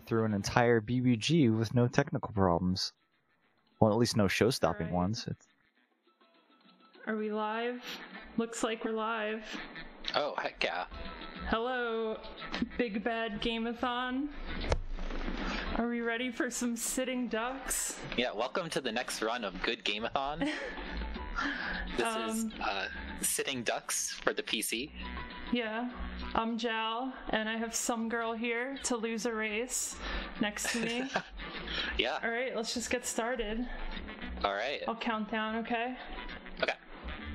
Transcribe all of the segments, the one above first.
through an entire BBG with no technical problems. Well, at least no show-stopping Alright. ones. Are we live? Looks like we're live. Oh, heck yeah. Hello, big bad Game-a-Thon. Are we ready for some sitting ducks? Yeah, welcome to the next run of Good Game-a-Thon. This is Sitting Ducks for the PC. Yeah, I'm Jal, and I have SomeGirl here to lose a race next to me. Yeah. Alright, let's just get started. Alright. I'll count down, okay? Okay.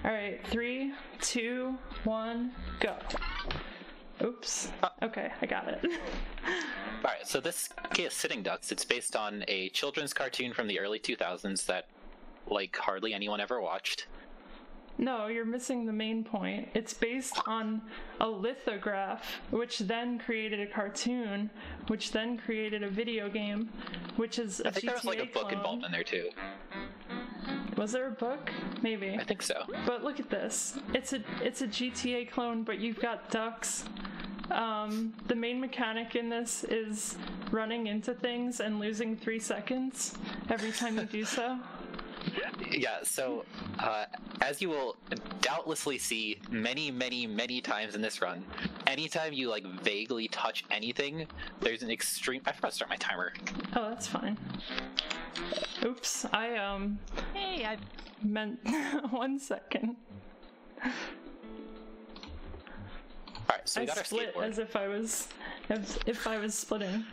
Alright, 3, 2, 1, go. Oops. Okay, I got it. Alright, so this is Sitting Ducks. It's based on a children's cartoon from the early 2000s that, like, hardly anyone ever watched. No, you're missing the main point. It's based on a lithograph, which then created a cartoon, which then created a video game, which is a GTA I think there was, like, a book clone. involved in there, too. Was there a book? Maybe. I think so. But look at this. It's a GTA clone, but you've got ducks. The main mechanic in this is running into things and losing 3 seconds every time you do so. Yeah, so, as you will doubtlessly see many, many, many times in this run, anytime you, like, vaguely touch anything, there's an extreme... I forgot to start my timer. Oh, that's fine. Oops, Hey, I meant 1 second. Alright, so we got our split skateboard. as if I was splitting.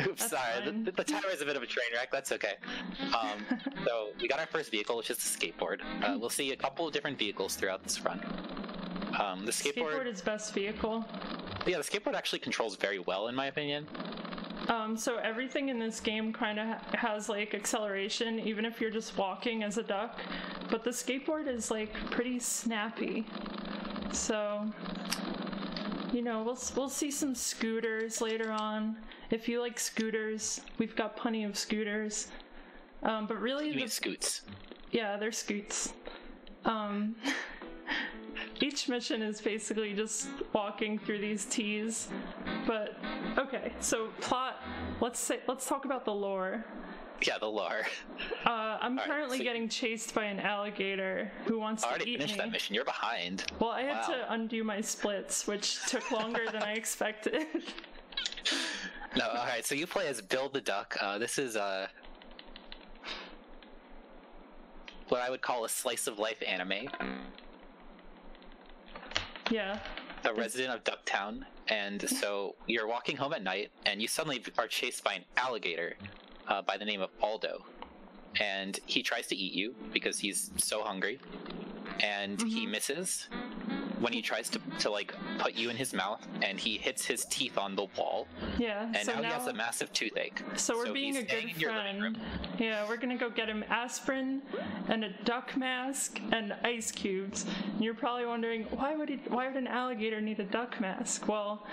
Oops, That's sorry, fine. the timer is a bit of a train wreck, that's okay. So, we got our first vehicle, which is the skateboard. We'll see a couple of different vehicles throughout this run. The Skateboard is best vehicle. Yeah, the skateboard actually controls very well, in my opinion. So everything in this game kind of has, like, acceleration, even if you're just walking as a duck. But the skateboard is, like, pretty snappy. So, you know, we'll see some scooters later on. If you like scooters, we've got plenty of scooters. But really, You mean scoots? Yeah, they're scoots. Each mission is basically just walking through these tees. But okay, so plot. Let's talk about the lore. Yeah, the lore. I'm currently getting chased by an alligator who wants I to already eat finished me. that mission. You're behind. Well, I had to undo my splits, which took longer than I expected. No, alright, so you play as Bill the Duck. This is what I would call a slice of life anime. Yeah. A resident of Ducktown, and so you're walking home at night, and you suddenly are chased by an alligator by the name of Aldo. And he tries to eat you because he's so hungry, and he misses when he tries to like put you in his mouth, and he hits his teeth on the wall. Yeah. And so now he has a massive toothache. So we're being he's a staying good in your living room. friend. Yeah, we're gonna go get him aspirin and a duck mask and ice cubes. And you're probably wondering why would an alligator need a duck mask? Well,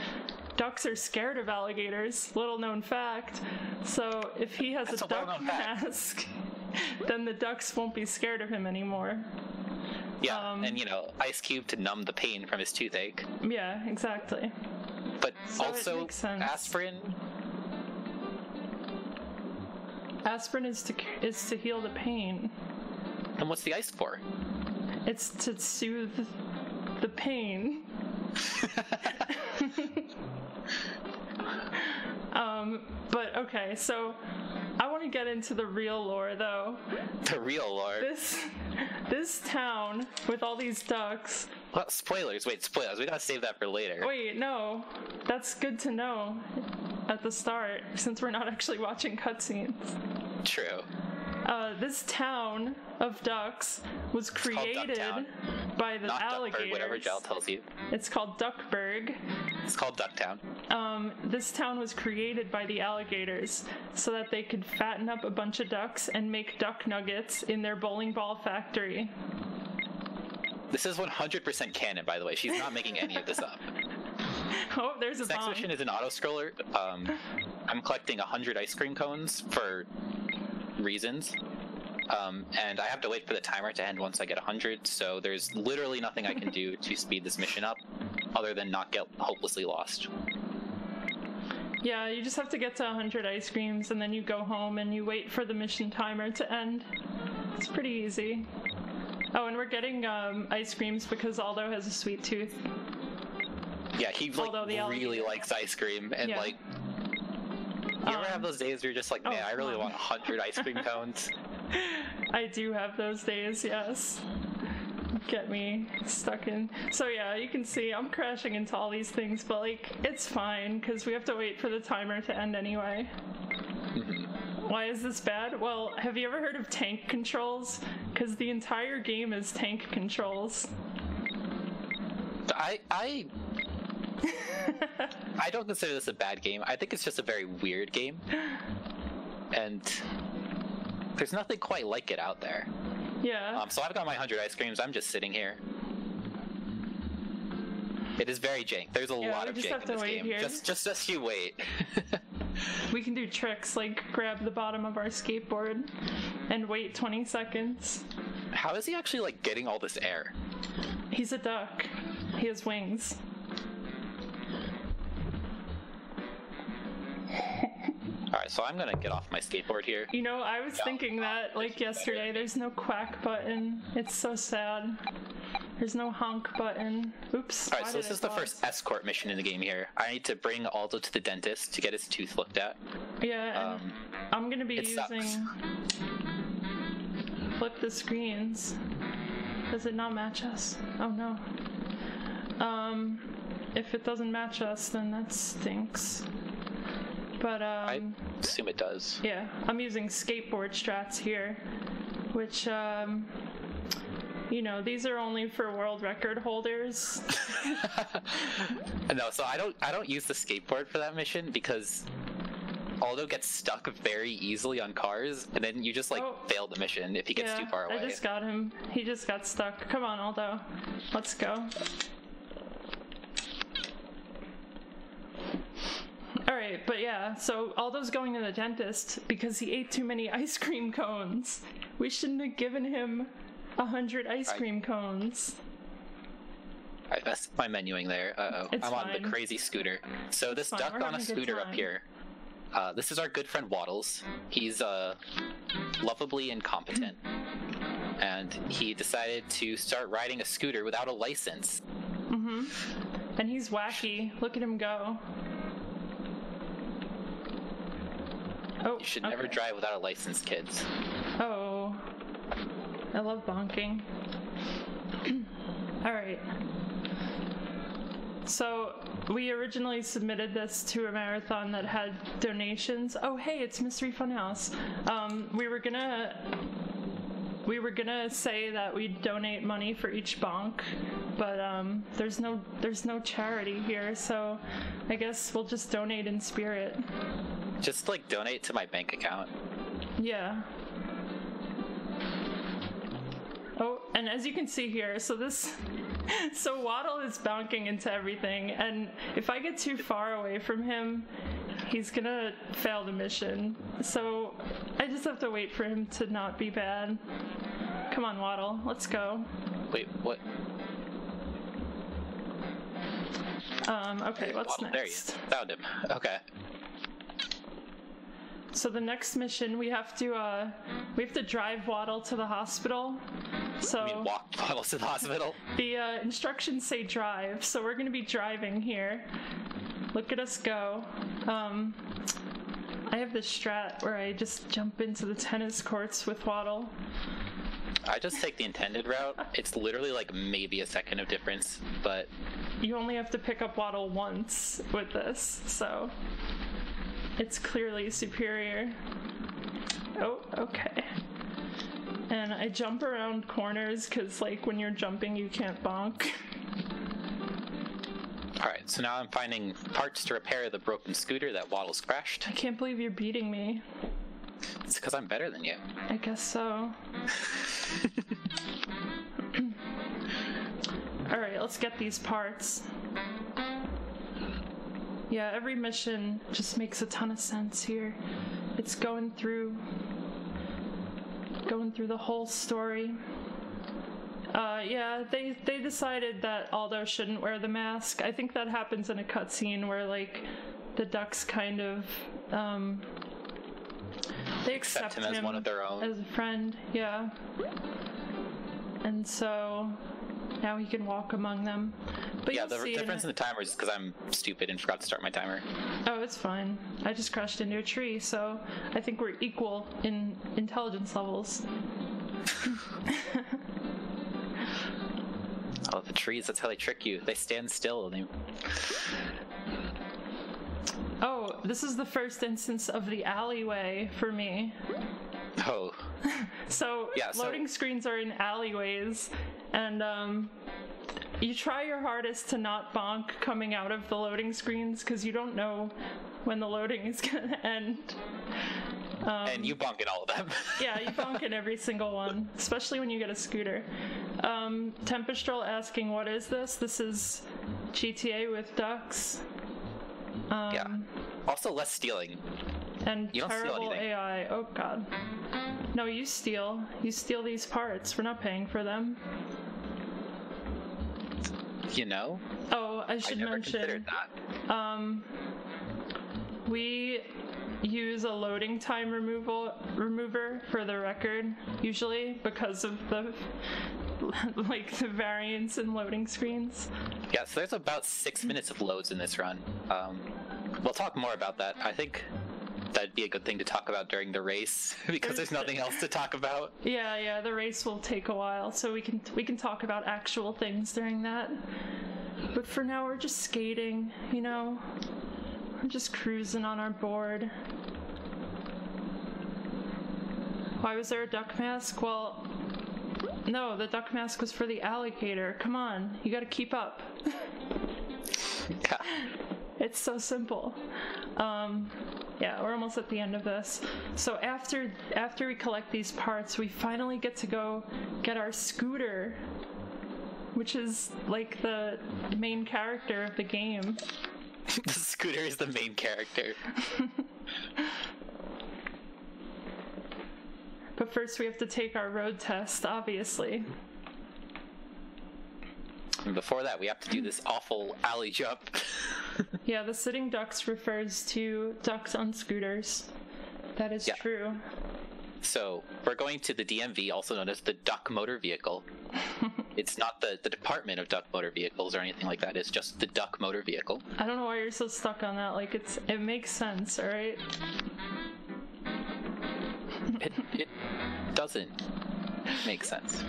ducks are scared of alligators. Little known fact. So if he has That's a a duck well-known fact. mask, then the ducks won't be scared of him anymore. Yeah, and you know, ice cube to numb the pain from his toothache. Yeah, exactly. But So it also makes sense. aspirin. Aspirin is to heal the pain. And what's the ice for? It's to soothe the pain. But okay, so I want to get into the real lore though. The real lore. This town with all these ducks. Well, spoilers. Wait, spoilers. We gotta save that for later. Wait, no. That's good to know at the start, since we're not actually watching cutscenes. True. This town of ducks was created by the Not alligators. Duckburg, whatever Jal tells you. It's called Duckburg. It's called Ducktown. This town was created by the alligators so that they could fatten up a bunch of ducks and make duck nuggets in their bowling ball factory. This is 100% canon, by the way. She's not making any of this up. Oh, there's a This next bomb. mission is an auto-scroller. I'm collecting 100 ice cream cones for reasons. And I have to wait for the timer to end once I get 100, so there's literally nothing I can do to speed this mission up other than not get hopelessly lost. Yeah, you just have to get to 100 ice creams, and then you go home and you wait for the mission timer to end. It's pretty easy. Oh, and we're getting ice creams because Aldo has a sweet tooth. Yeah, he really likes ice cream, and like, you ever have those days where you're just like, man, I really want 100 ice cream cones? I do have those days, yes. Get me stuck in. So yeah, you can see I'm crashing into all these things, but like, it's fine because we have to wait for the timer to end anyway. Why is this bad? Well, have you ever heard of tank controls? Because the entire game is tank controls. I don't consider this a bad game. I think it's just a very weird game. And there's nothing quite like it out there. Yeah. So I've got my 100 ice creams. I'm just sitting here. It is very jank. There's a lot of jank in this game. Here. Just you wait. We can do tricks like grab the bottom of our skateboard and wait 20 seconds. How is he actually like getting all this air? He's a duck. He has wings. Alright, so I'm gonna get off my skateboard here. You know, I was thinking that like yesterday. There's no quack button. It's so sad. There's no honk button. Oops. Alright, so this is the first escort mission in the game here. I need to bring Aldo to the dentist to get his tooth looked at. Yeah, and I'm gonna be using... Flip the screens. Does it not match us? Oh no. If it doesn't match us, then that stinks. But I assume it does. Yeah, I'm using skateboard strats here, which you know, these are only for world record holders. No, so I don't use the skateboard for that mission because Aldo gets stuck very easily on cars, and then you just like fail the mission if he gets too far away. I just got him. He just got stuck. Come on, Aldo. Let's go. Alright, but yeah, so Aldo's going to the dentist because he ate too many ice cream cones. We shouldn't have given him 100 ice cream cones. I messed my menuing there. I'm on the crazy scooter. So this duck on a scooter up here. This is our good friend Waddles. He's lovably incompetent. And he decided to start riding a scooter without a license. Mm-hmm. And he's wacky. Look at him go. Oh, you should never drive without a license, kids. Oh. I love bonking. Alright. So, we originally submitted this to a marathon that had donations. Oh, hey, it's Mystery Funhouse. We were gonna say that we'd donate money for each bonk, but there's no charity here, so I guess we'll just donate in spirit. Just like donate to my bank account. Yeah. Oh, and as you can see here, so Waddle is bonking into everything, and if I get too far away from him, he's gonna fail the mission. So I just have to wait for him to not be bad. Come on, Waddle, let's go. Wait, what? Okay, what's Waddle, next? there he is. Found him. Okay. So the next mission, we have to drive Waddle to the hospital. So you mean walk Waddle to the hospital? The instructions say drive, so we're gonna be driving here. Look at us go. I have this strat where I just jump into the tennis courts with Waddle. I just take the intended route. It's literally like maybe a second of difference, but... You only have to pick up Waddle once with this, so... It's clearly superior. Oh, okay. And I jump around corners because, like, when you're jumping, you can't bonk. Alright, so now I'm finding parts to repair the broken scooter that Waddle's crashed. I can't believe you're beating me. It's because I'm better than you. I guess so. Alright, let's get these parts. Yeah, every mission just makes a ton of sense here. It's going through the whole story. Yeah, they decided that Aldo shouldn't wear the mask. I think that happens in a cutscene where, like, the ducks kind of they accept him as one of their own. as a friend, yeah. And so now he can walk among them. But yeah, the difference in the timer is because I'm stupid and forgot to start my timer. Oh, it's fine. I just crashed into a tree, so I think we're equal in intelligence levels. Oh, the trees, that's how they trick you. They stand still and they... Oh, this is the first instance of the alleyway for me. Oh. So, yeah, loading screens are in alleyways, and you try your hardest to not bonk coming out of the loading screens, because you don't know when the loading is going to end. And you bonk in all of them. Yeah, you bonk in every single one, especially when you get a scooter. Tempestrel asking, what is this? This is GTA with ducks. Yeah. Also, less stealing. And you don't steal terrible anything. AI. Oh god. No, you steal. You steal these parts. We're not paying for them. You know? Oh, I should never mention. considered that. We use a loading time remover for the record, usually, because of the the variance in loading screens. Yeah, so there's about 6 minutes of loads in this run. We'll talk more about that. I think that'd be a good thing to talk about during the race because there's nothing else to talk about. Yeah, the race will take a while, so we can talk about actual things during that. But for now, we're just skating, you know? We're just cruising on our board. Why was there a duck mask? Well, no, the duck mask was for the alligator. Come on, you gotta keep up. Yeah. It's so simple. Yeah, we're almost at the end of this. So after we collect these parts, we finally get to go get our scooter, which is like the main character of the game. The scooter is the main character. But first we have to take our road test, obviously. And before that, we have to do this awful alley jump. Yeah, the sitting ducks refers to ducks on scooters. That is true. So, we're going to the DMV, also known as the Duck Motor Vehicle. It's not the Department of Duck Motor Vehicles or anything like that, it's just the Duck Motor Vehicle. I don't know why you're so stuck on that, like it makes sense, alright? It doesn't make sense.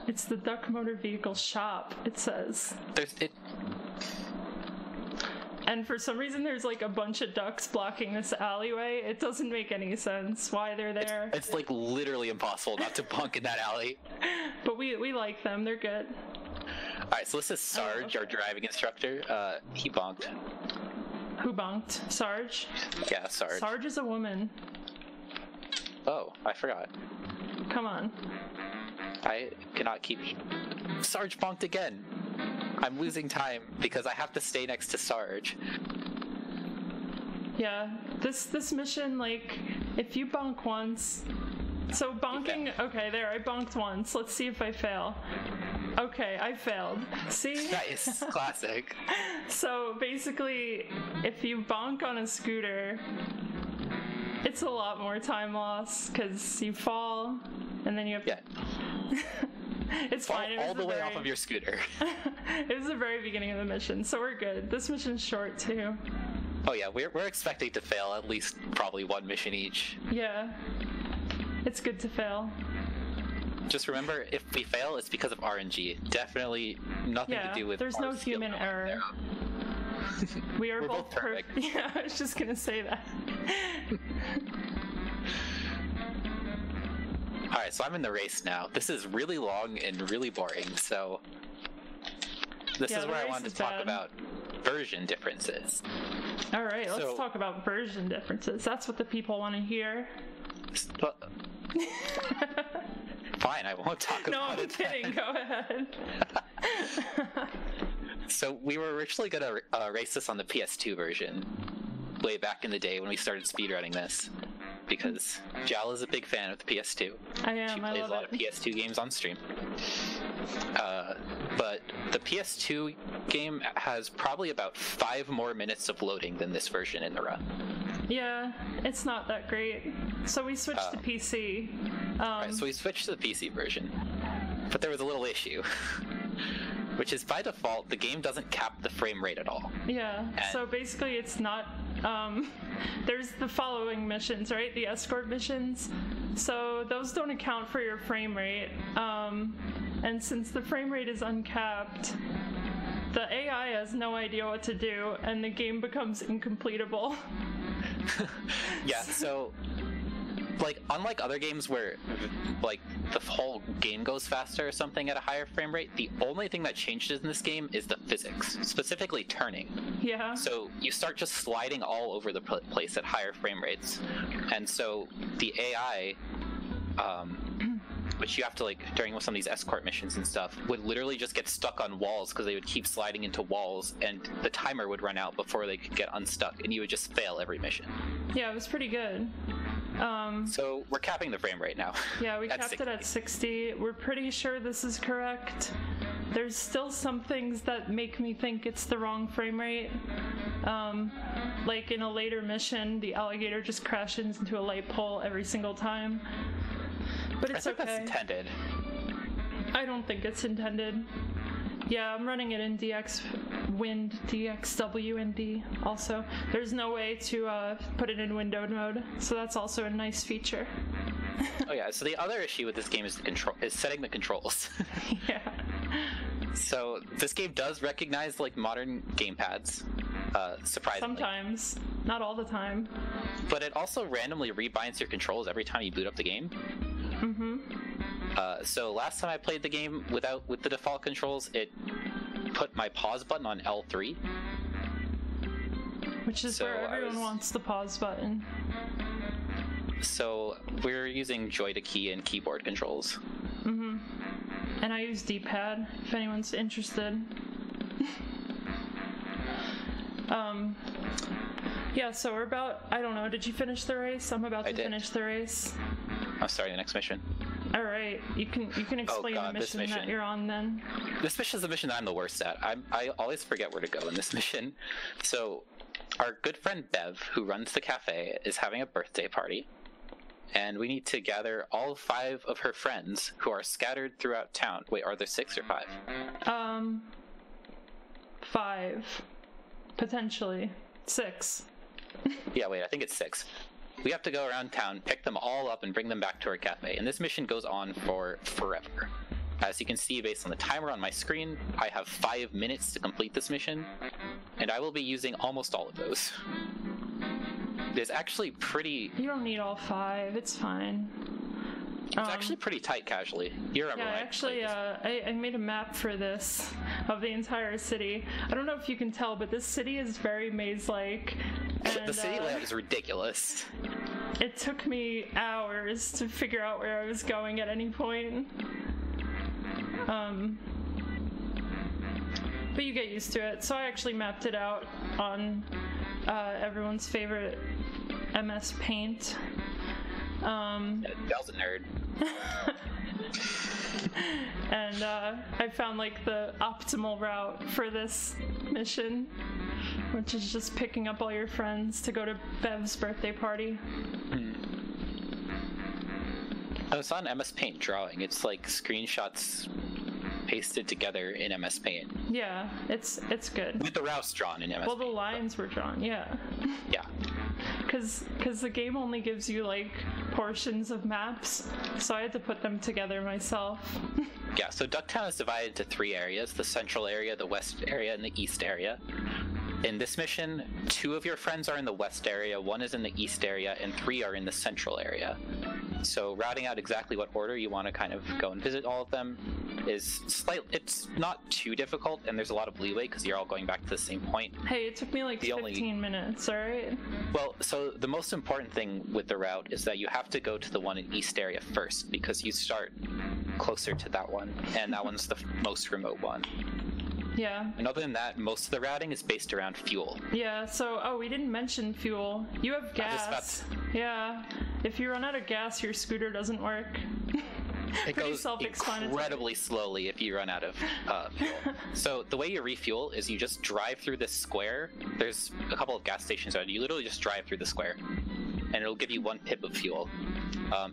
It's the Duck Motor Vehicle shop, it says. And for some reason there's like a bunch of ducks blocking this alleyway. It doesn't make any sense why they're there. It's like literally impossible not to bonk in that alley. But we like them, they're good. Alright, so this is Sarge, our driving instructor. He bonked. Who bonked? Sarge? Yeah, Sarge. Sarge is a woman. Oh, I forgot. Come on. I cannot keep... Sarge bonked again! I'm losing time because I have to stay next to Sarge. Yeah, this mission, like, if you bonk once... So bonking... Okay, there, I bonked once. Let's see if I fail. Okay, I failed. See? Nice. Classic. So basically, if you bonk on a scooter, it's a lot more time loss because you fall and then you have... Yeah. It's fall fine. all the way off of your scooter. It was the very beginning of the mission, so we're good. This mission's short too. Oh yeah, we're expecting to fail at least probably one mission each. Yeah. It's good to fail. Just remember, if we fail, it's because of RNG. Definitely nothing to do with there's no human error. We are We're both both perfect. Yeah, I was just gonna say that. Alright, so I'm in the race now. This is really long and really boring, so... This is where I wanted to talk about version differences. Alright, let's talk about version differences. That's what the people want to hear. Fine, I won't talk about it. No, I'm kidding. Go ahead. So we were originally going to race this on the PS2 version way back in the day when we started speedrunning this, because Jal is a big fan of the PS2. I am. She plays a lot of PS2 games on stream. But the PS2 game has probably about 5 more minutes of loading than this version in the run. Yeah, it's not that great. So we switched to PC. Right, so we switched to the PC version. But there was a little issue. Which is, by default, the game doesn't cap the frame rate at all. Yeah, so basically it's not... there's the following missions, right? The escort missions. So those don't account for your frame rate. And since the frame rate is uncapped, the AI has no idea what to do, and the game becomes incompletable. Yeah, so... like, unlike other games where, like, the whole game goes faster or something at a higher frame rate, the only thing that changes in this game is the physics, specifically turning. Yeah. So you start just sliding all over the place at higher frame rates. And so the AI, which you have to, like, during some of these escort missions and stuff, would literally just get stuck on walls because they would keep sliding into walls, and the timer would run out before they could get unstuck, and you would just fail every mission. Yeah, it was pretty good. So we're capping the frame rate now. Yeah, we capped it at 60. We're pretty sure this is correct. There's still some things that make me think it's the wrong frame rate. Like in a later mission, the alligator just crashes into a light pole every single time. But it's okay. I think that's intended. I don't think it's intended. Yeah, I'm running it in DXWind, DXWND also. There's no way to put it in windowed mode, so that's also a nice feature. Oh yeah, so the other issue with this game is setting the controls. Yeah. So this game does recognize, like, modern gamepads, surprisingly. Sometimes, not all the time. But it also randomly rebinds your controls every time you boot up the game. Mm-hmm. So last time I played the game with the default controls, it put my pause button on L3. Which is where everyone wants the pause button. So we're using joy to key and keyboard controls. Mm-hmm. And I use D-pad, if anyone's interested. Yeah, so we're about, I don't know, did you finish the race? I'm about to finish the race. I'm starting the next mission. All right, you can explain the mission that you're on then. This mission is the mission that I'm the worst at. I always forget where to go in this mission. So our good friend Bev, who runs the cafe, is having a birthday party. And we need to gather all 5 of her friends who are scattered throughout town. Wait, are there 6 or 5? 5. Potentially. 6. Yeah, wait, I think it's 6. We have to go around town, pick them all up, and bring them back to our cafe. And this mission goes on for forever. As you can see, based on the timer on my screen, I have 5 minutes to complete this mission, and I will be using almost all of those. It's actually pretty... You don't need all 5, it's fine. It's actually pretty tight casually. You remember yeah, actually, I made a map for this, of the entire city. I don't know if you can tell, but this city is very maze-like. And, the city layout is ridiculous. It took me hours to figure out where I was going at any point. But you get used to it. So I actually mapped it out on everyone's favorite MS Paint. That was a nerd. And I found, like, the optimal route for this mission, which is just picking up all your friends to go to Bev's birthday party. Oh, it's on MS Paint drawing. It's like screenshots pasted together in MS Paint. Yeah, it's good. With the routes drawn in MS Paint. Well, the lines were drawn, yeah. Yeah. Because the game only gives you, like, portions of maps, so I had to put them together myself. Yeah, so Ducktown is divided into 3 areas: the central area, the west area, and the east area. In this mission, 2 of your friends are in the west area, 1 is in the east area, and 3 are in the central area. So routing out exactly what order you want to kind of go and visit all of them is it's not too difficult, and there's a lot of leeway because you're all going back to the same point. Hey, it took me like 15 minutes, alright? Well, so the most important thing with the route is that you have to go to the one in east area first, because you start closer to that one, and that one's the most remote one. Yeah. And other than that, most of the routing is based around fuel. Yeah, so, we didn't mention fuel. You have gas. Yeah. If you run out of gas, your scooter doesn't work. It Pretty goes self-explanatory. incredibly slowly if you run out of fuel. So the way you refuel is you just drive through this square. There's a couple of gas stations around. You literally just drive through the square, and it'll give you 1 pip of fuel.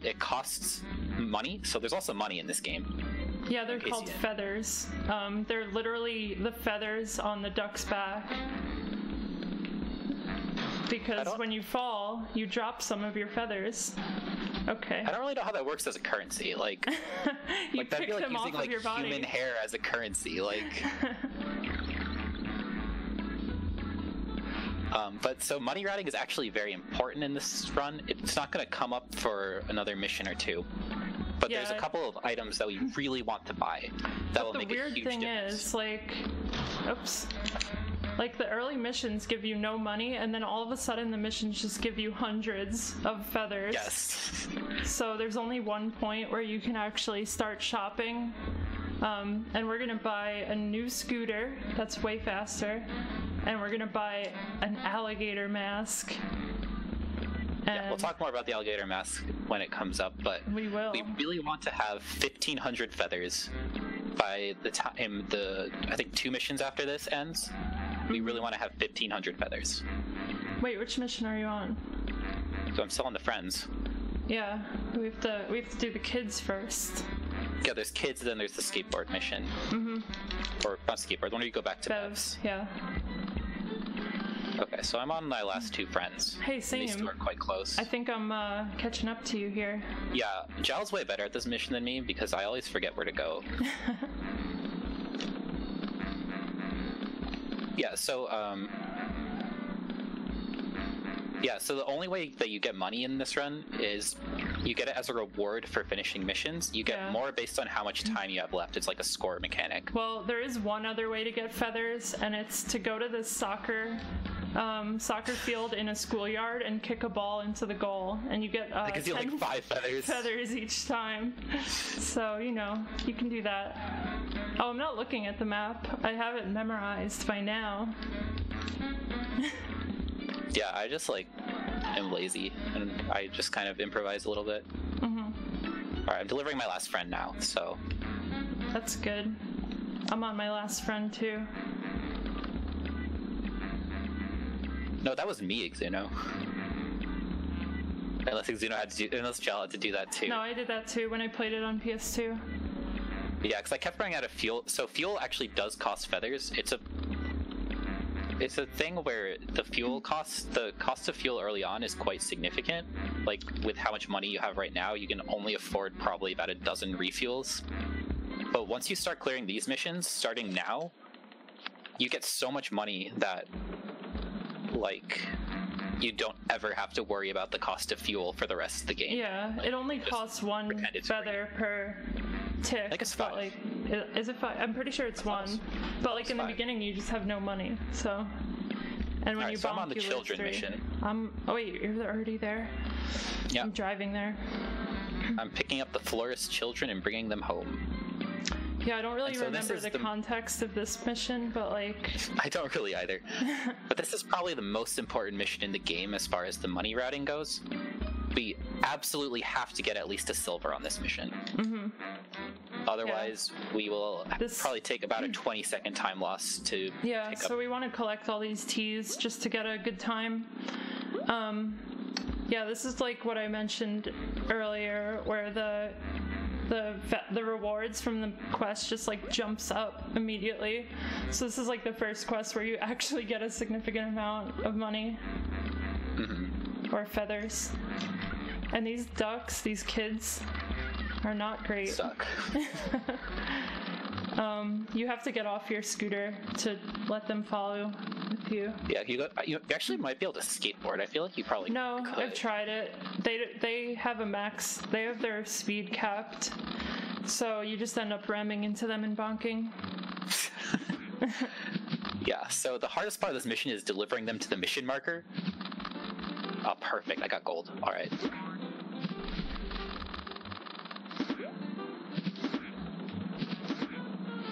It costs money, so there's also money in this game. Yeah, they're called feathers. They're literally the feathers on the duck's back. Because when you fall, you drop some of your feathers. Okay. I don't really know how that works as a currency. Like, you like that'd pick be like them using off like of your body. human hair as a currency. Like. But so money routing is actually very important in this run. It's not going to come up for another mission or two. But there's a couple of items that we really want to buy that will make a huge difference. The weird thing is, like, oops. Like, the early missions give you no money, and then all of a sudden the missions just give you hundreds of feathers. Yes. So there's only one point where you can actually start shopping. And we're gonna buy a new scooter that's way faster, and we're gonna buy an alligator mask. Yeah, we'll talk more about the alligator mask when it comes up, but we really want to have 1,500 feathers by the time I think 2 missions after this ends. We really want to have 1,500 feathers. Wait, which mission are you on? So I'm still on the friends. Yeah, we have to do the kids first. Yeah, there's kids, then there's the skateboard mission. Or not skateboard, when do you go back to Bev's? Yeah. Okay, so I'm on my last 2 friends. Hey, same. These 2 are quite close. I think I'm catching up to you here. Yeah, Jal's way better at this mission than me because I always forget where to go. Yeah, so so the only way that you get money in this run is you get it as a reward for finishing missions. You get more based on how much time you have left. It's like a score mechanic. Well, there is one other way to get feathers, and it's to go to this soccer field in a schoolyard and kick a ball into the goal, and you get 10 like 5 feathers each time. So, you know, you can do that. Oh, I'm not looking at the map. I have it memorized by now. Yeah, I just am lazy, and I just kind of improvise a little bit. Alright, I'm delivering my last friend now, so... That's good. I'm on my last friend, too. No, that was me, Xuno. Unless Jal had to do that, too. No, I did that, too, when I played it on PS2. Yeah, because I kept running out of fuel. So fuel actually does cost feathers. It's a thing where the cost of fuel early on is quite significant. Like, with how much money you have right now, you can only afford probably about a dozen refuels. But once you start clearing these missions, starting now, you get so much money that, like, you don't ever have to worry about the cost of fuel for the rest of the game. Yeah, it only costs 1 feather per tick. I think it's 5. But, like, is it 5? I'm pretty sure it's 1. But like in the beginning, you just have no money. So, and when you bonk, I'm on the children mission. Oh wait, you're already there. Yeah. I'm driving there. I'm picking up the florist children and bringing them home. Yeah, I don't really remember the context of this mission, but like... I don't really either. But this is probably the most important mission in the game as far as the money routing goes. We absolutely have to get at least a silver on this mission. Otherwise, we will probably take about a 20-second time loss to pick up. So we want to collect all these teas just to get a good time. Yeah, this is like what I mentioned earlier, where the rewards from the quest just like jumps up immediately. So this is like the first quest where you actually get a significant amount of money or feathers. And these ducks, these kids, are not great. Suck. You have to get off your scooter to let them follow with you. Yeah, you actually might be able to skateboard. I feel like you probably could. I've tried it. They have a max. They have their speed capped, so you just end up ramming into them and bonking. Yeah. So the hardest part of this mission is delivering them to the mission marker. Oh, perfect. I got gold. All right.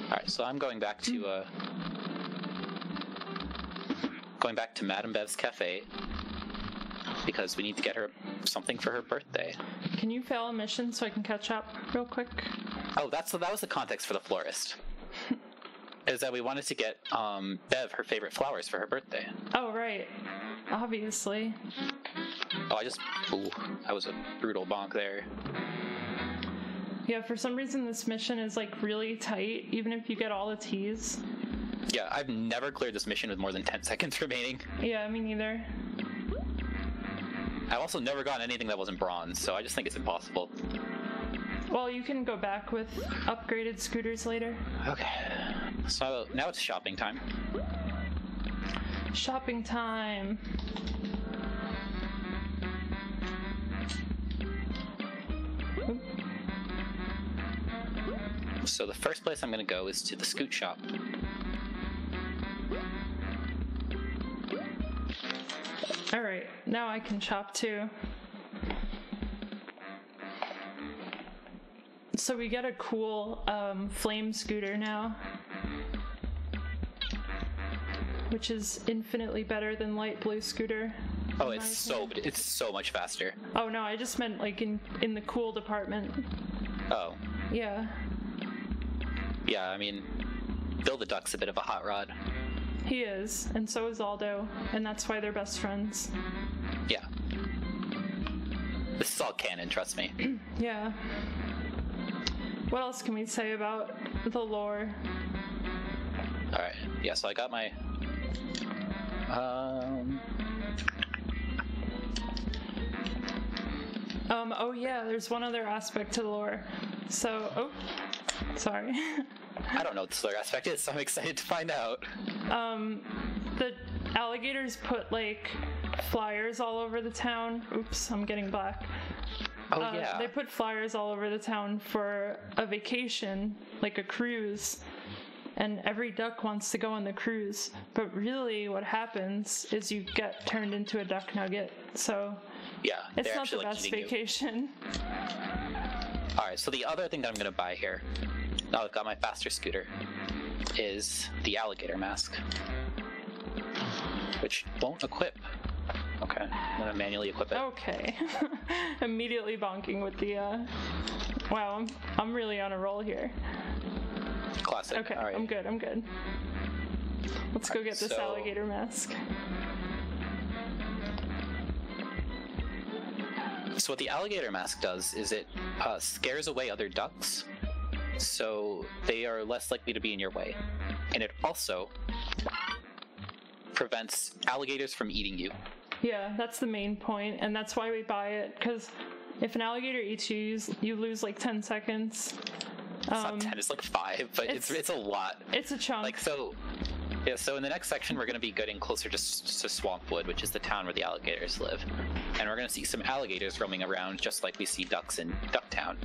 Alright, so I'm going back to Madame Bev's cafe. because we need to get her something for her birthday. Can you fail a mission so I can catch up real quick? Oh, that was the context for the florist. Is that we wanted to get Bev her favorite flowers for her birthday. Oh, right. Obviously. Oh, ooh, that was a brutal bonk there. Yeah, for some reason this mission is like really tight, even if you get all the T's. Yeah, I've never cleared this mission with more than 10 seconds remaining. Yeah, me neither. I've also never gotten anything that wasn't bronze, so I just think it's impossible. Well, you can go back with upgraded scooters later. Okay. So now it's shopping time. Shopping time. Oop. So the first place I'm going to go is to the scoot shop. Alright, now I can shop too. So we get a cool flame scooter now, which is infinitely better than light blue scooter. Oh, it's so much faster. Oh no, I just meant like in the cool department. Oh. Yeah. Yeah, I mean, Bill the Duck's a bit of a hot rod. He is, and so is Aldo, and that's why they're best friends. Yeah. This is all canon, trust me. Yeah. What else can we say about the lore? Alright, yeah, so I got my... Oh yeah, there's one other aspect to the lore. So, oh, sorry. I don't know what the other aspect is, so I'm excited to find out. The alligators put, like, flyers all over the town. Oops, I'm getting black. Oh, yeah. They put flyers all over the town for a vacation, like a cruise. And every duck wants to go on the cruise. But really what happens is you get turned into a duck nugget. So yeah, it's not the best vacation. Alright, so the other thing that I'm going to buy here, now I've got my faster scooter, is the alligator mask. Which won't equip. Okay, I'm going to manually equip it. Okay. Immediately bonking with the, wow, I'm really on a roll here. Classic. Okay, all right. I'm good. Let's go get this alligator mask. So what the alligator mask does is it scares away other ducks, so they are less likely to be in your way. And it also prevents alligators from eating you. Yeah, that's the main point, and that's why we buy it, because if an alligator eats you, you lose like 10 seconds. It's not 10, it's like 5, but it's a lot. It's a chunk. Like, so, yeah, so in the next section, we're going to be getting closer to Swampwood, which is the town where the alligators live. And we're going to see some alligators roaming around, just like we see ducks in Ducktown.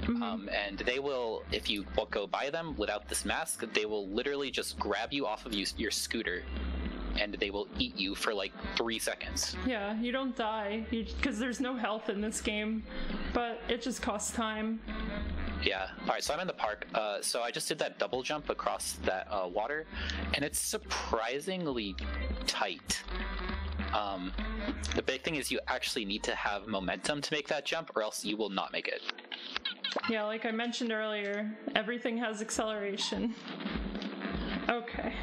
Mm-hmm. And they will, if you go by them without this mask, they will literally just grab you off of your scooter, and they will eat you for like 3 seconds. Yeah, you don't die, because there's no health in this game, but it just costs time. Yeah. Alright, so I'm in the park. So I just did that double jump across that water, and it's surprisingly tight. The big thing is you actually need to have momentum to make that jump, or else you will not make it. Yeah, like I mentioned earlier, everything has acceleration. Okay.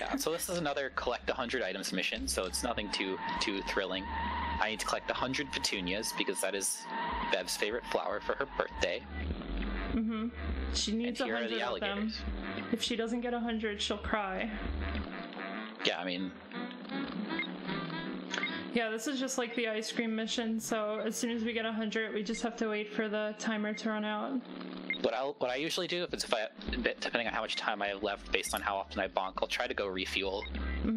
Yeah, so this is another collect 100 items mission, so it's nothing too thrilling. I need to collect 100 petunias because that is Bev's favorite flower for her birthday. Mm-hmm. She needs 100 of them. If she doesn't get 100, she'll cry. Yeah, I mean... Yeah, this is just like the ice cream mission, so as soon as we get 100, we just have to wait for the timer to run out. What I usually do, depending on how much time I have left based on how often I bonk, I'll try to go refuel,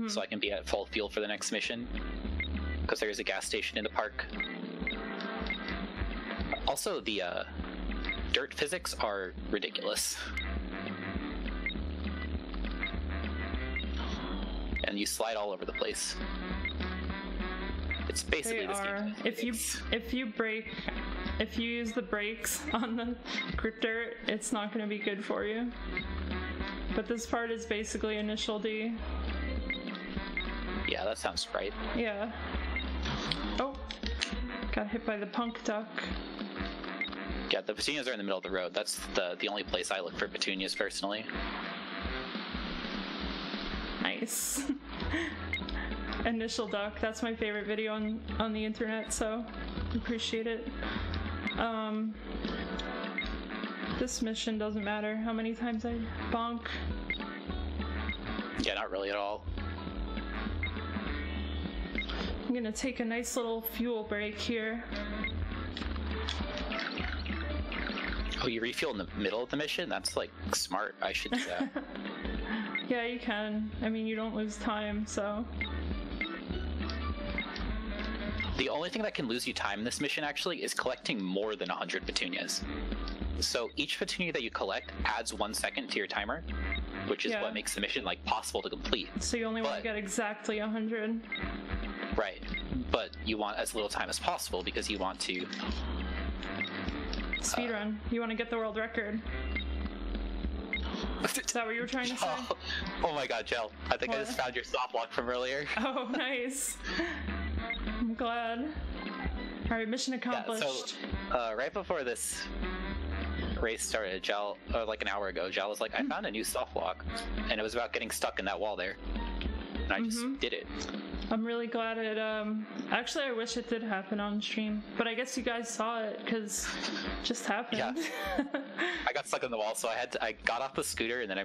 so I can be at full fuel for the next mission, because there is a gas station in the park. Also, the dirt physics are ridiculous. And you slide all over the place. It's basically this game. If you use the brakes on the dirt, it's not going to be good for you. But this part is basically initial D. Yeah, that sounds right. Yeah. Got hit by the punk duck. Yeah, the petunias are in the middle of the road. That's the only place I look for petunias personally. Nice. Initial duck. That's my favorite video on the internet, so appreciate it. This mission doesn't matter how many times I bonk. Yeah, not really at all. I'm gonna take a nice little fuel break here. Oh, you refuel in the middle of the mission? That's like smart. I should do that. Yeah, you can. I mean, you don't lose time, so. The only thing that can lose you time in this mission actually is collecting more than 100 petunias. So each petunia that you collect adds 1 second to your timer, which is what makes the mission like possible to complete. So you only want to get exactly 100. Right, but you want as little time as possible because you want to speedrun. You want to get the world record. Is that what you were trying to say? Oh my god, Jel. I think I just found your soft lock from earlier. Oh, nice. I'm glad. Alright, mission accomplished. Yeah, so, right before this race started, Jel, like an hour ago, Jel was like, I found a new soft lock, and it was about getting stuck in that wall there. And I just did it. I'm really glad it, actually I wish it did happen on stream, but I guess you guys saw it, because it just happened. Yeah. I got stuck in the wall, so I got off the scooter, and then I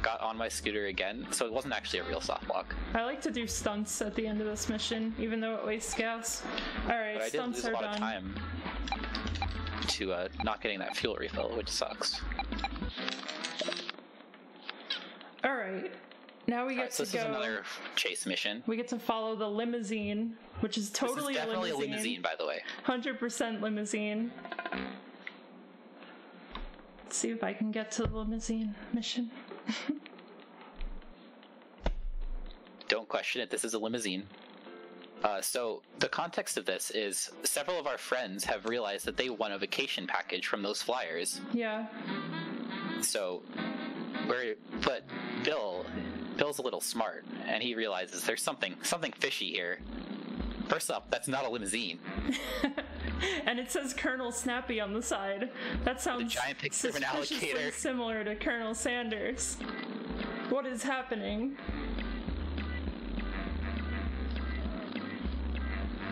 got on my scooter again, so it wasn't actually a real soft lock. I like to do stunts at the end of this mission, even though it wastes gas. Alright, stunts are done. But I did lose a lot of time to not getting that fuel refill, which sucks. Alright. Now we get so to this is another chase mission. We get to follow the limousine, which is totally this is definitely a limousine, by the way. 100% limousine. Let's see if I can get to the limousine mission. Don't question it, this is a limousine. So the context of this is several of our friends have realized that they won a vacation package from those flyers. Yeah. So, but Bill's a little smart, and he realizes there's something fishy here. First up, that's not a limousine. And it says Colonel Snappy on the side. That sounds the giant picture of an alligator. Similar to Colonel Sanders. What is happening?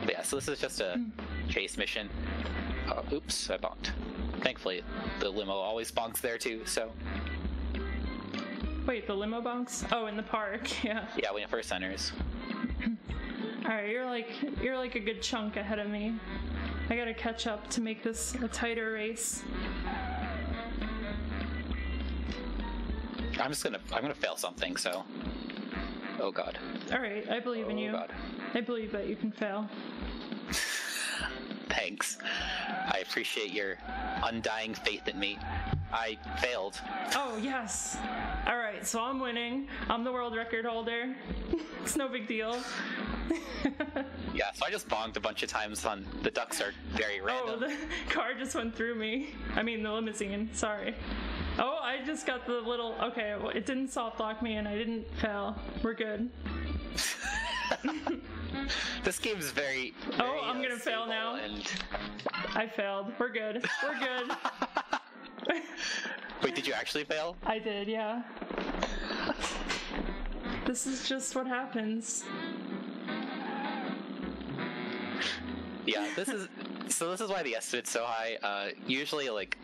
But yeah, so this is just a chase mission. Oops, I bonked. Thankfully, the limo always bonks there too, so... Wait, the limo bonks? Oh, in the park, yeah. Yeah, when it first enters. Alright, you're like a good chunk ahead of me. I gotta catch up to make this a tighter race. I'm gonna fail something, so... Oh god. Alright, I believe in you. God. I believe that you can fail. Thanks. I appreciate your undying faith in me. I failed. Oh, yes. Alright, so I'm winning. I'm the world record holder. It's no big deal. Yeah, so I just bonked a bunch of times on... The ducks are very random. Oh, the car just went through me. I mean, the limousine. Sorry. Oh, I just got the little... Okay, well, it didn't soft lock me and I didn't fail. We're good. This game's very oh, I'm gonna fail now. And... I failed. We're good. We're good. Wait, did you actually fail? I did, yeah. This is just what happens. Yeah, this is why the estimate's so high. Usually, like,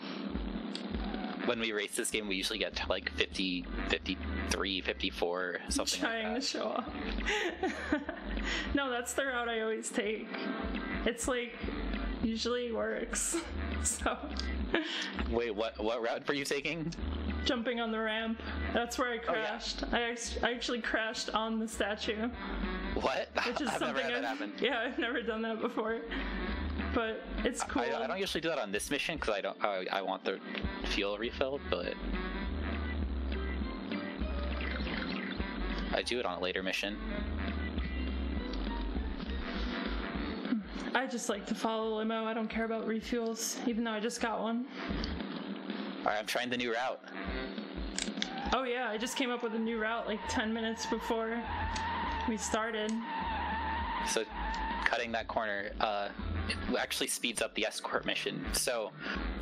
when we race this game, we usually get to like 50, 53, 54, something Trying like that. to show off. No, that's the route I always take. It's like, usually works. So. Wait, what route were you taking? Jumping on the ramp. That's where I crashed. Oh, yeah. I actually crashed on the statue. What? Which is I've never had that happen. Yeah, I've never done that before. But it's cool. I don't usually do that on this mission because I want the fuel refilled, but I do it on a later mission. I just like to follow the limo. I don't care about refuels, even though I just got one. Alright, I'm trying the new route. Oh yeah, I just came up with a new route like 10 minutes before we started. So, cutting that corner, it actually speeds up the escort mission. So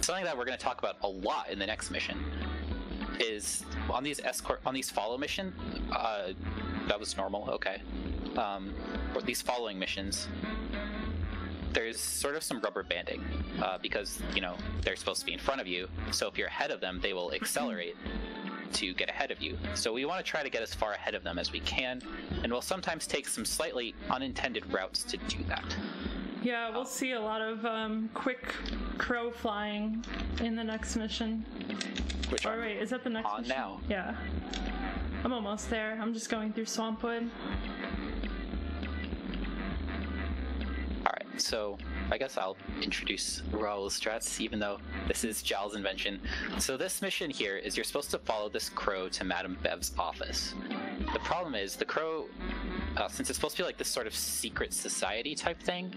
something that we're going to talk about a lot in the next mission is on these follow mission. That was normal. Okay. For these following missions, there's sort of some rubber banding because they're supposed to be in front of you. So if you're ahead of them, they will accelerate to get ahead of you. So we want to try to get as far ahead of them as we can, and we'll sometimes take some slightly unintended routes to do that. Yeah, we'll see a lot of quick crow flying in the next mission. Which wait, is that the next on mission? now? Yeah. I'm almost there. I'm just going through Swampwood. Alright, so I guess I'll introduce Raul's strats, even though this is Jal's invention. So this mission here is you're supposed to follow this crow to Madame Bev's office. The problem is, the crow, since it's supposed to be like this sort of secret society type thing,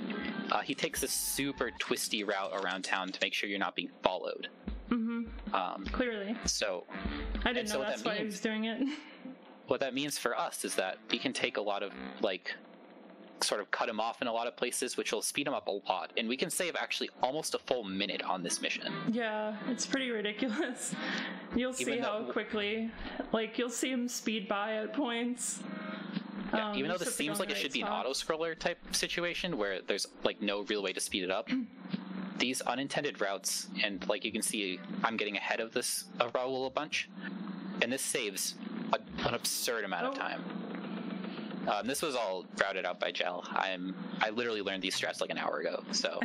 he takes this super twisty route around town to make sure you're not being followed. Clearly. So I didn't know that's why he was doing it. What that means for us is that we can take a lot of, sort of cut him off in a lot of places, which will speed him up a lot, and we can save actually almost a full minute on this mission. Yeah, it's pretty ridiculous. You'll see how quickly, you'll see him speed by at points. Yeah, even though this seems like it should be an auto-scroller type situation where there's no real way to speed it up, these unintended routes, and you can see I'm getting ahead of Raul a bunch, and this saves an absurd amount of time. This was all routed out by Jal. I literally learned these strats an hour ago, so.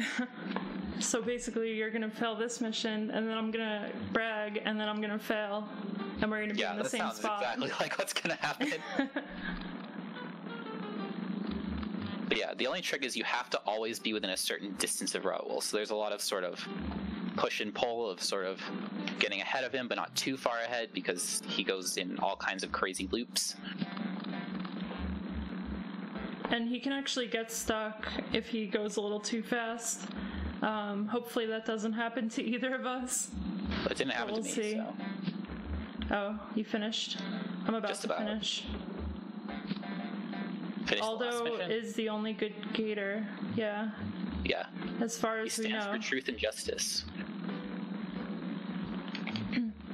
So basically you're gonna fail this mission, and then I'm gonna brag, and then I'm gonna fail, and we're gonna be in the same spot. Yeah, that sounds exactly like what's gonna happen. But yeah, the only trick is you have to always be within a certain distance of Raul, so there's a lot of sort of push and pull of sort of getting ahead of him, but not too far ahead, because he goes in all kinds of crazy loops. And he can actually get stuck if he goes a little too fast. Hopefully that doesn't happen to either of us. But it didn't happen to me, see. So. Oh, you finished? I'm about Just to about. finish. Aldo is the only good gator. Yeah. Yeah. As far as we know. He stands for truth and justice.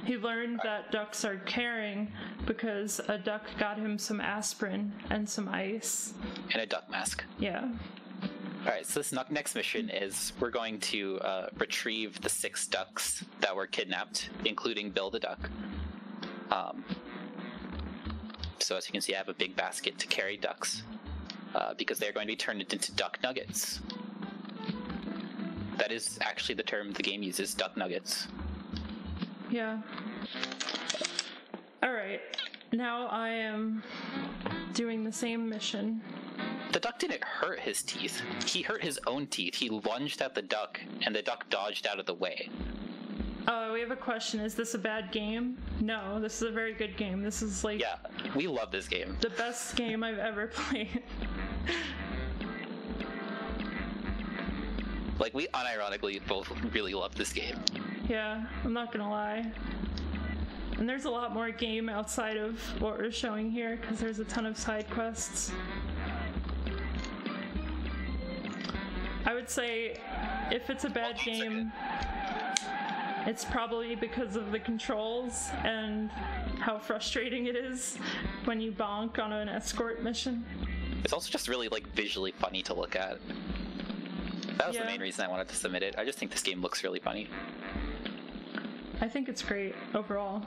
He learned that ducks are caring because a duck got him some aspirin and some ice. And a duck mask. Yeah. Alright, so this next mission is we're going to retrieve the 6 ducks that were kidnapped, including Bill the duck. So as you can see, I have a big basket to carry ducks, because they're going to be turned into duck nuggets. That is actually the term the game uses, duck nuggets. Yeah. Alright, now I am doing the same mission. The duck didn't hurt his teeth. He hurt his own teeth. He lunged at the duck, and the duck dodged out of the way. We have a question. Is this a bad game? No, this is a very good game. This is Yeah, we love this game. The best game I've ever played. We unironically both really love this game. Yeah, I'm not gonna lie. And there's a lot more game outside of what we're showing here, because there's a ton of side quests. I would say, if it's a bad game, it's probably because of the controls and how frustrating it is when you bonk on an escort mission. It's also just really visually funny to look at. That was the main reason I wanted to submit it. I just think this game looks really funny. I think it's great overall.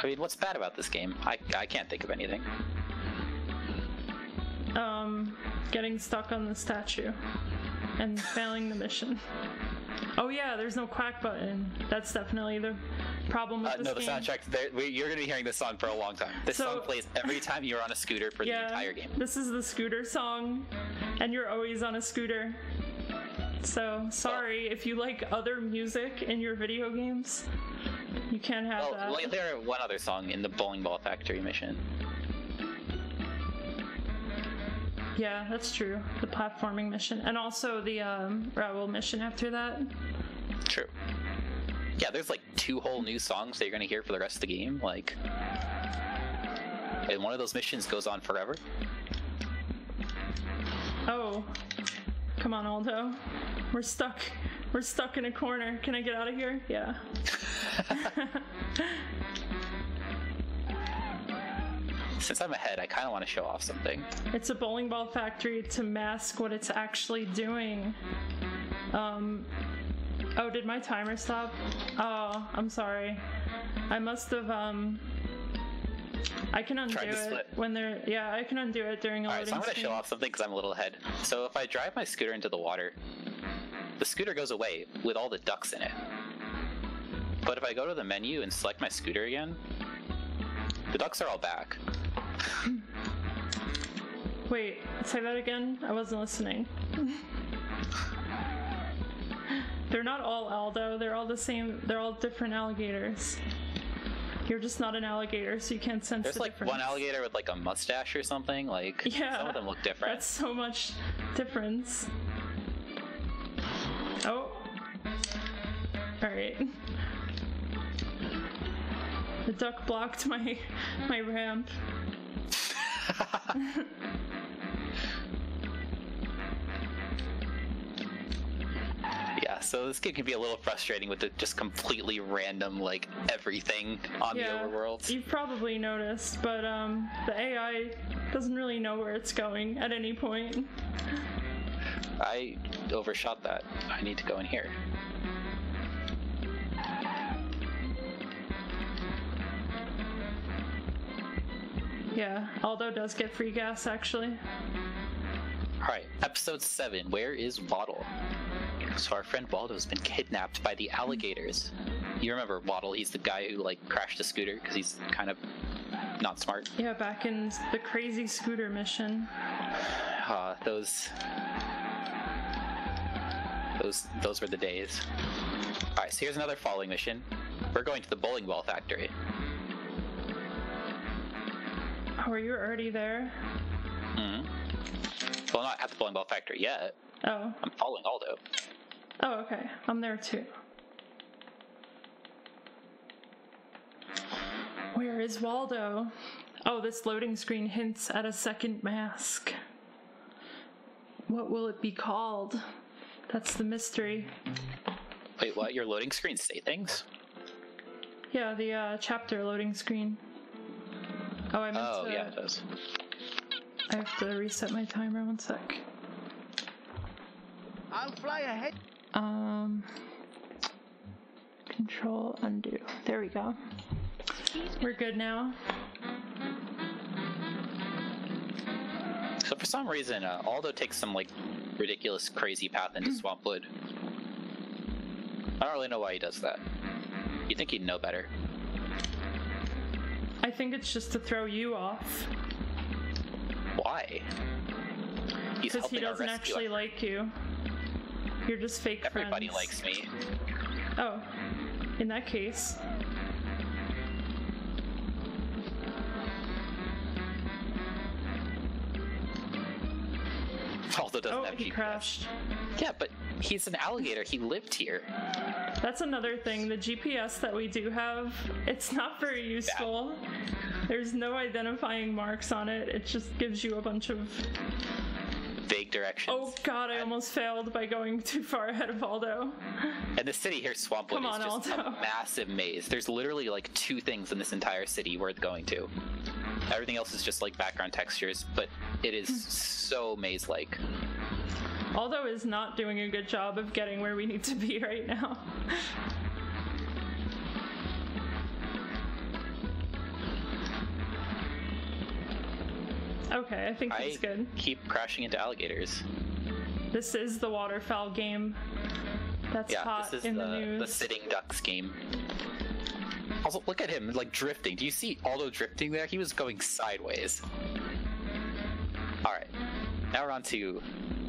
I mean, what's bad about this game? I can't think of anything. Getting stuck on the statue and failing the mission. Oh yeah, there's no quack button. That's definitely the problem with this no, the game. soundtrack, you're going to be hearing this song for a long time. This song plays every time you're on a scooter for the entire game. This is the scooter song, and you're always on a scooter. So, sorry if you like other music in your video games. You can't have that. Well, there one other song in the Bowling Ball Factory mission. Yeah, that's true. The platforming mission. And also the Raoul mission after that. True. Yeah, there's 2 whole new songs that you're going to hear for the rest of the game. And one of those missions goes on forever. Oh. Come on, Aldo. We're stuck. We're stuck in a corner. Can I get out of here? Yeah. Since I'm ahead, I kind of want to show off something. It's a bowling ball factory to mask what it's actually doing. Oh, did my timer stop? Oh, I'm sorry. I must have, I can undo it when they're, yeah, I can undo it during a loading Alright, so I'm going to screen. show off something because I'm a little ahead. So if I drive my scooter into the water, the scooter goes away with all the ducks in it. But if I go to the menu and select my scooter again, the ducks are all back. Wait, say that again? I wasn't listening. They're not all Aldo, they're all the same, they're all different alligators. You're just not an alligator, so you can't sense There's the like difference. one alligator with like a mustache or something, like Yeah, some of them look different. That's so much difference. Oh. Alright. The duck blocked my ramp. Yeah, so this game can be a little frustrating with the just completely random, like, everything on the overworld. You've probably noticed, but the AI doesn't really know where it's going at any point. I overshot that. I need to go in here. Yeah, Aldo does get free gas, actually. Alright, episode 7, Where is Waddle? So our friend Waldo's been kidnapped by the Alligators. You remember Waddle, he's the guy who, like, crashed the scooter because he's kind of not smart. Yeah, back in the crazy scooter mission. Those were the days. Alright, so here's another following mission. We're going to the bowling ball factory. Oh, are you already there? Mm-hmm. Well, not at the bowling ball factory yet. Oh. I'm following Aldo. Oh, okay. I'm there too. Where is Waldo? Oh, this loading screen hints at a second mask. What will it be called? That's the mystery. Wait, what? Your loading screens say things? Yeah, the chapter loading screen. Oh, I meant to... Oh, yeah, it does. I have to reset my timer, one sec. I'll fly ahead. Control, undo. There we go. We're good now. So for some reason, Aldo takes some, like, ridiculous, crazy path into Swampwood. I don't really know why he does that. You'd think he'd know better. I think it's just to throw you off. Why? He's Because he helping our doesn't rescue actually effort. like you. You're just fake Everybody friends. likes me. Oh, in that case. Aldo doesn't Oh, have he GPS. crashed. Yeah, but he's an alligator. He lived here. That's another thing. The GPS that we do have, it's not very useful. There's no identifying marks on it. It just gives you a bunch of... Vague directions. Oh god, I almost failed by going too far ahead of Aldo. And the city here, Swampwood, Come is on, just Aldo. a massive maze. There's literally like 2 things in this entire city worth going to. Everything else is just like background textures, but it is so maze-like. Aldo is not doing a good job of getting where we need to be right now. Okay, I think he's good. Keep crashing into alligators. This is the waterfowl game that's hot this is in the news. the sitting ducks game. Also, look at him, like, drifting. Do you see Aldo drifting there? He was going sideways. Alright, now we're on to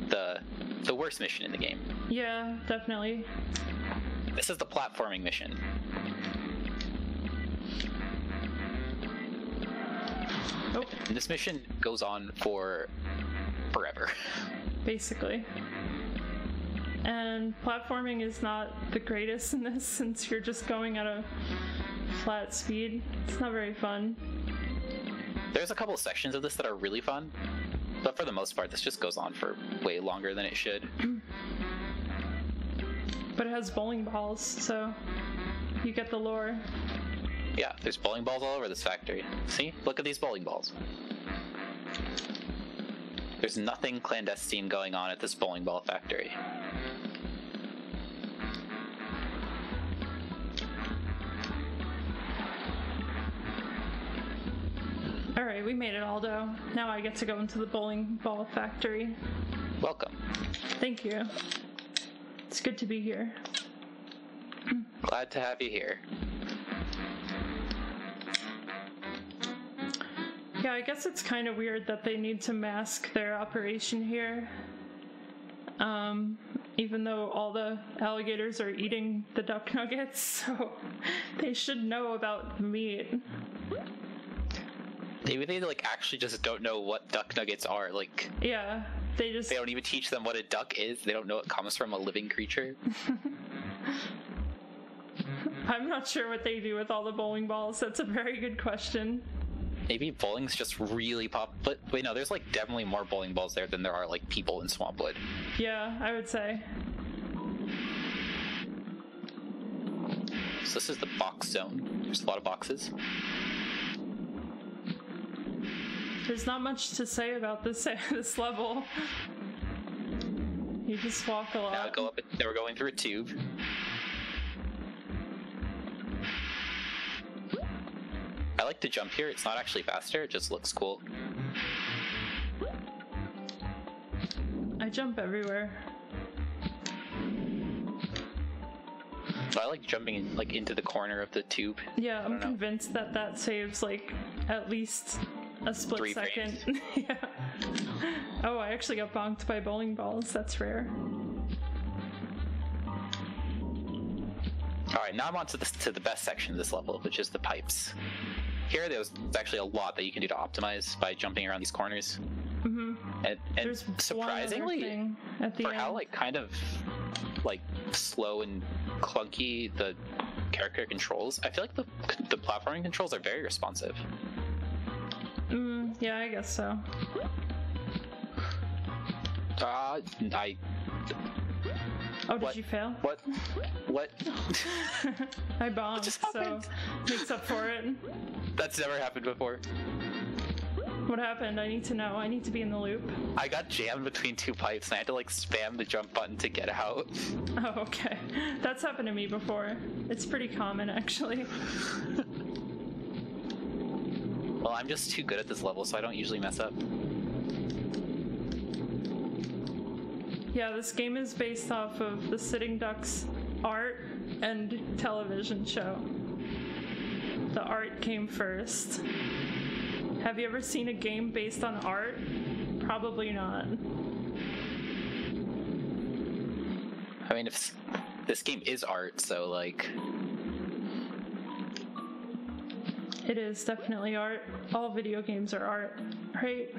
the worst mission in the game. Yeah, definitely. This is the platforming mission. Oh, And this mission goes on for forever. basically. And platforming is not the greatest in this since you're just going at a flat speed. It's not very fun. There's a couple sections of this that are really fun, But for the most part, this just goes on for way longer than it should. But it has bowling balls, so you get the lore. Yeah, there's bowling balls all over this factory. See? Look at these bowling balls. There's nothing clandestine going on at this bowling ball factory. Alright, we made it, Aldo. Now I get to go into the bowling ball factory. Welcome. Thank you. It's good to be here. Glad to have you here. Yeah, I guess it's kind of weird that they need to mask their operation here. Even though all the alligators are eating the duck nuggets, so they should know about meat. Maybe they like actually just don't know what duck nuggets are. Like, yeah, they don't even teach them what a duck is. They don't know it comes from a living creature. I'm not sure what they do with all the bowling balls. That's a very good question. Maybe bowling's just really but wait, no, there's like definitely more bowling balls there than there are like people in Swampwood. Yeah, I would say. So this is the box zone. There's a lot of boxes. There's not much to say about this level. You just walk a lot. Now go up. We're going through a tube. I like to jump here. It's not actually faster. It just looks cool. I jump everywhere. So I like jumping like into the corner of the tube. Yeah, I'm convinced that saves like at least a split 3 second. frames. Yeah. Oh, I actually got bonked by bowling balls. That's rare. All right, now I'm on to the best section of this level, which is the pipes. Here, there's actually a lot that you can do to optimize by jumping around these corners. Mm-hmm. And surprisingly, for how like kind of like slow and clunky the character controls, I feel like the platforming controls are very responsive. Yeah, I guess so. Oh, did you fail? What? I bombed, so makes up for it. That's never happened before. What happened? I need to know. I need to be in the loop. I got jammed between 2 pipes and I had to like spam the jump button to get out. Oh, okay. That's happened to me before. It's pretty common, actually. Well, I'm just too good at this level, so I don't usually mess up. Yeah, this game is based off of the Sitting Ducks art and television show. The art came first. Have you ever seen a game based on art? Probably not. I mean, if this game is art, so like... It is definitely art. All video games are art, right?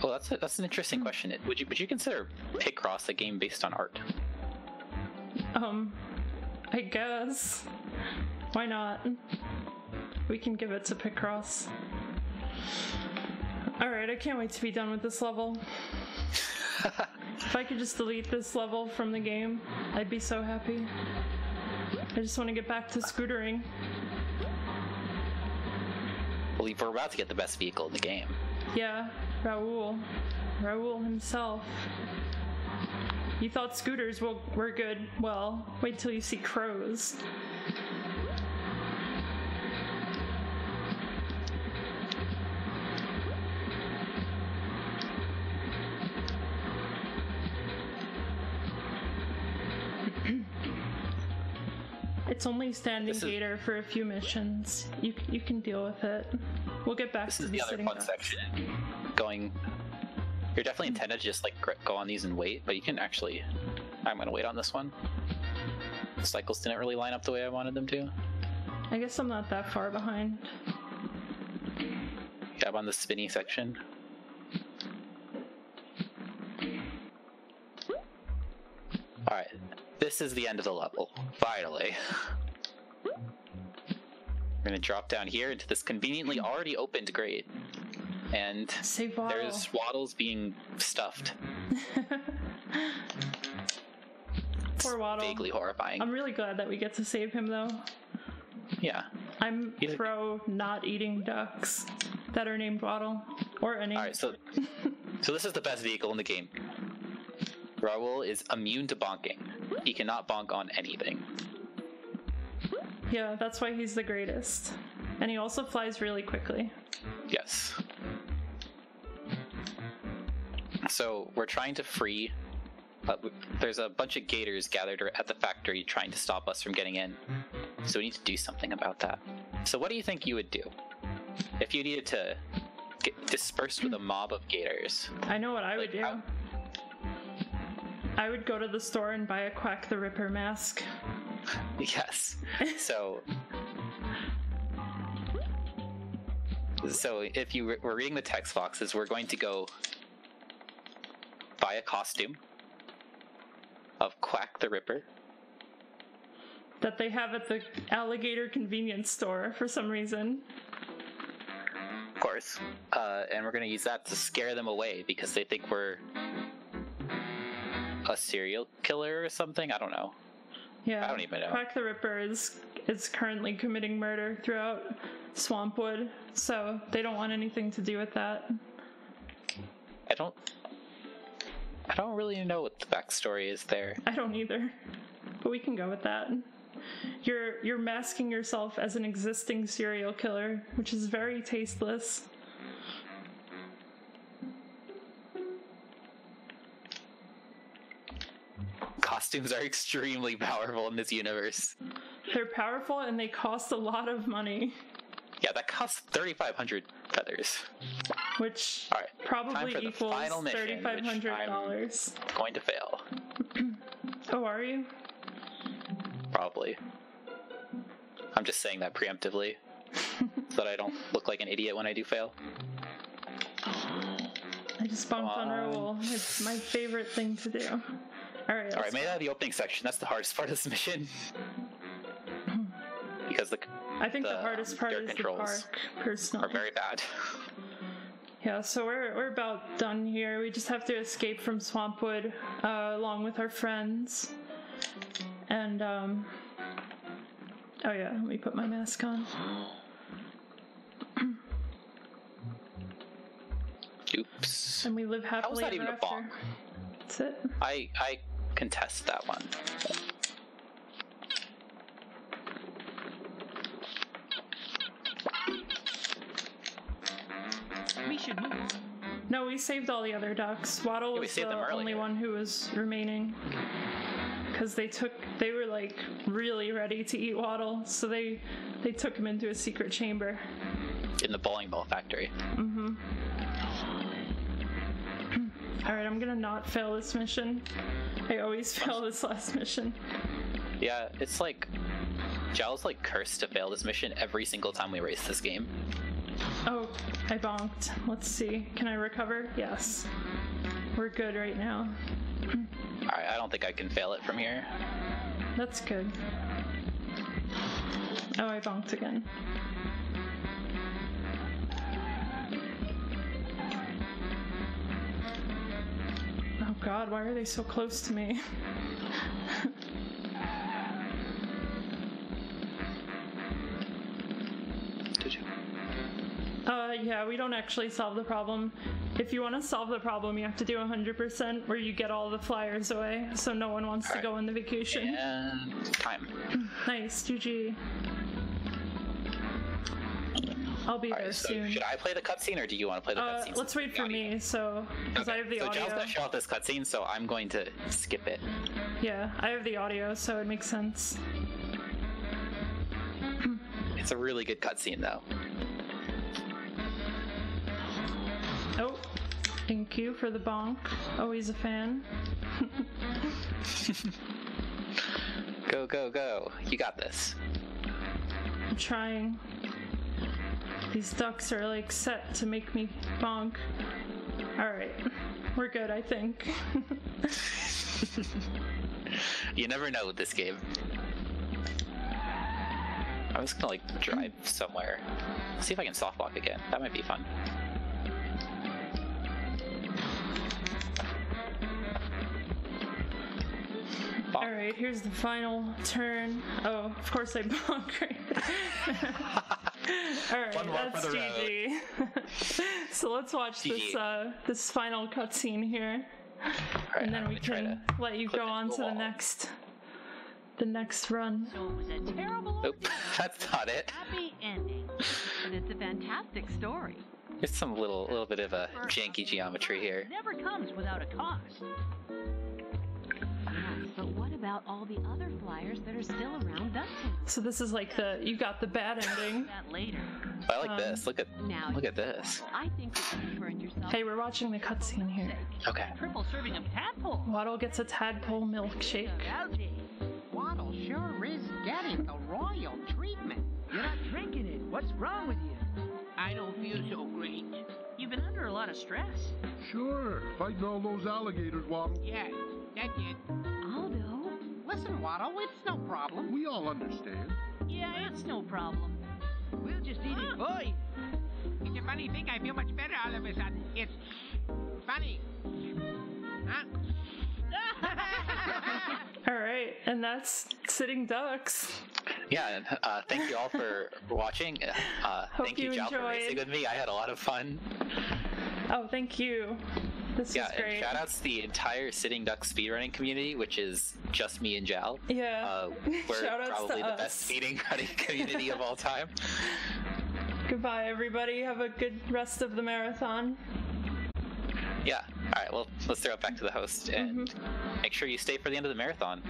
Oh, that's an interesting question. Would you consider Picross a game based on art? I guess. Why not? We can give it to Picross. Alright, I can't wait to be done with this level. If I could just delete this level from the game, I'd be so happy. I just want to get back to scootering. Well, we're about to get the best vehicle in the game. Yeah, Raoul. Raoul himself. You thought scooters were good. Well, wait till you see crows. It's only standing gator for a few missions. You can deal with it. We'll get back to the other fun section. You're definitely intended to just like go on these and wait, but you can actually. I'm gonna wait on this one. The cycles didn't really line up the way I wanted them to. I guess I'm not that far behind. Yeah, I'm on the spinny section. this is the end of the level. Finally. We're gonna drop down here into this conveniently already opened grate. And Save Waddle. there's Waddles being stuffed. Poor Waddle. Vaguely horrifying. I'm really glad that we get to save him, though. Yeah. I'm pro not eating ducks that are named Waddle. Or any. Alright, so this is the best vehicle in the game. Raoul is immune to bonking. He cannot bonk on anything. Yeah, that's why he's the greatest. And he also flies really quickly. Yes. So we're trying to free... there's a bunch of gators gathered at the factory trying to stop us from getting in. So we need to do something about that. So what do you think you would do if you needed to get dispersed with a mob of gators? I know what I would do. I would go to the store and buy a Quack the Ripper mask. Yes. So if you were reading the text boxes, we're going to go buy a costume of Quack the Ripper. That they have at the Alligator convenience store for some reason. Of course. And we're going to use that to scare them away because they think we're a serial killer or something. I don't know. Yeah. I don't even know. Quack the Ripper is currently committing murder throughout Swampwood, so they don't want anything to do with that. I don't really know what the backstory is there. I don't either. But we can go with that. You're masking yourself as an existing serial killer, which is very tasteless. Costumes are extremely powerful in this universe. They're powerful and they cost a lot of money. Yeah, that costs 3,500 feathers. Which All right, probably equals $3,500. Going to fail. Oh, are you? Probably. I'm just saying that preemptively, so that I don't look like an idiot when I do fail. I just bumped on Raoul. It's my favorite thing to do. Alright, made it out of the opening section. That's the hardest part of this mission. Because I think the hardest part is the park, personally. Are very bad. Yeah, so we're about done here. We just have to escape from Swampwood along with our friends. And, oh yeah, let me put my mask on. Oops. And we live happily How was that even ever a bonk? after. That's it. I contest that one. We should move. No, we saved all the other ducks. Waddle was the only one who was remaining. Because they were like really ready to eat Waddle, so they took him into a secret chamber. In the bowling ball factory. Mm-hmm. Alright, I'm gonna not fail this mission. I always fail this last mission. Yeah, it's like... Jal's like cursed to fail this mission every single time we race this game. Oh, I bonked. Let's see. Can I recover? Yes. We're good right now. Alright, I don't think I can fail it from here. That's good. Oh, I bonked again. Oh god, why are they so close to me? Did you? Yeah, we don't actually solve the problem. If you want to solve the problem, you have to do 100% where you get all the flyers away, so no one wants to go on the vacation. And time. Nice, GG. I'll be there so soon. Should I play the cutscene, or do you want to play the cutscene? Let's wait for me, because I have the audio. So Jal's gonna show off this cutscene, so I'm going to skip it. Yeah, I have the audio, so it makes sense. It's a really good cutscene, though. Oh, thank you for the bonk. Always a fan. Go, go, go. You got this. I'm trying. These ducks are like set to make me bonk. Alright, we're good, I think. You never know with this game. I'm just gonna like drive somewhere. See if I can soft lock again. That might be fun. All right, here's the final turn. Oh, of course I bonked. All right, One more that's for the GG. So let's watch this this final cutscene here, Alright, and then I'm we gonna try can to let you clip go it on to to the the wall. next run. So it was a terrible Nope, that's not it. happy ending. But it's a fantastic story. There's some little bit of a janky geometry here. Never comes without a cost. But what about all the other flyers that are still around Ducktown? So this is like you got the bad ending. That later. I like this. Look at Now this. I think that you've earned yourself. Hey, we're watching the cutscene here. Okay. Triple serving of tadpole. Waddle gets a tadpole milkshake. Algae. Waddle sure is getting the royal treatment. You're not drinking it. What's wrong with you? I don't feel so great. You've been under a lot of stress. Sure, fighting all those alligators, Waddle. Yeah, that's it. Aldo? Listen, Waddle, it's no problem. We all understand. Yeah, it's no problem. We'll just eat it for you. It's a funny thing, I feel much better all of a sudden. It's funny. Huh? All right, and that's Sitting Ducks. Yeah, and thank you all for watching. Thank you, you Jal, for enjoyed. racing with me. I had a lot of fun. Oh, thank you. This Yeah, is great. and shout outs to the entire Sitting Duck speedrunning community, which is just me and Jal. Yeah. We're Shout outs probably to the us. best speedrunning community of all time. Goodbye, everybody. Have a good rest of the marathon. Yeah. All right. Well, let's throw it back to the host and make sure you stay for the end of the marathon.